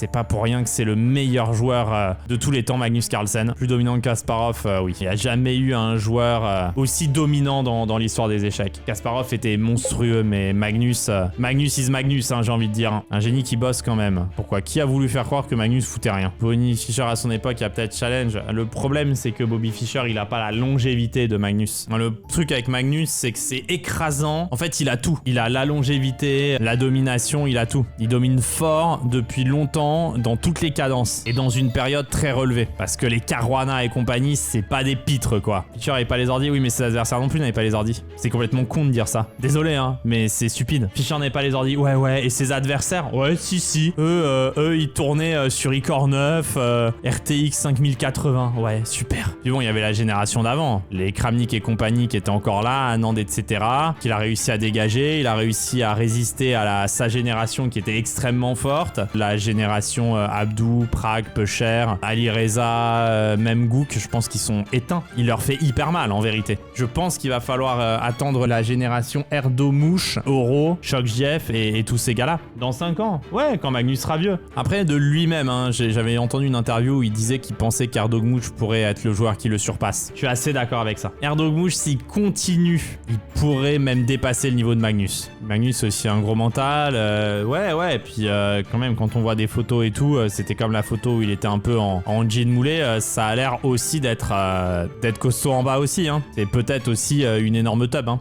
C'est pas pour rien que c'est le meilleur joueur de tous les temps, Magnus Carlsen. Plus dominant que Kasparov, oui. Il n'y a jamais eu un joueur aussi dominant dans l'histoire des échecs. Kasparov était monstrueux, mais Magnus is Magnus, hein, j'ai envie de dire. Un génie qui bosse quand même. Pourquoi? Qui a voulu faire croire que Magnus foutait rien? Bobby Fischer à son époque, il y a peut-être challenge. Le problème, c'est que Bobby Fischer, il a pas la longévité de Magnus. Le truc avec Magnus, c'est que c'est écrasant. En fait, il a tout. Il a la longévité, la domination, il a tout. Il domine fort depuis longtemps, dans toutes les cadences. Et dans une période très relevée. Parce que les Caruana et compagnie, c'est pas des pitres, quoi. Fischer avait pas les ordis, oui, mais ses adversaires non plus n'avaient pas les ordis. C'est complètement con de dire ça. Désolé, hein, mais c'est stupide. Fischer n'avait pas les ordis, ouais. Et ses adversaires, ouais, si. Eux, ils tournaient sur iCore 9, RTX 5080, ouais, super. Puis bon, il y avait la génération d'avant. Les Kramnik et compagnie qui étaient encore là, Anand, etc. Qu'il a réussi à dégager. Il a réussi à résister à sa génération qui était extrêmement forte. La génération Abdou, Prag, Pusher, Ali Reza, même Gouk, je pense qu'ils sont éteints. Il leur fait hyper mal en vérité. Je pense qu'il va falloir attendre la génération Erdomouche, Oro, Chokjiev et tous ces gars-là. Dans 5 ans. Ouais, quand Magnus sera vieux. Après, de lui-même, hein, j'avais entendu une interview où il disait qu'il pensait qu'Erdomouche pourrait être le joueur qui le surpasse. Je suis assez d'accord avec ça. Erdomouche, s'il continue, il pourrait même dépasser le niveau de Magnus. Magnus aussi un gros mental. Ouais. Puis quand même, quand on voit des photos et tout, c'était comme la photo où il était un peu en jean moulé. Ça a l'air aussi d'être costaud en bas aussi. Hein. C'est peut-être aussi une énorme tub. Hein.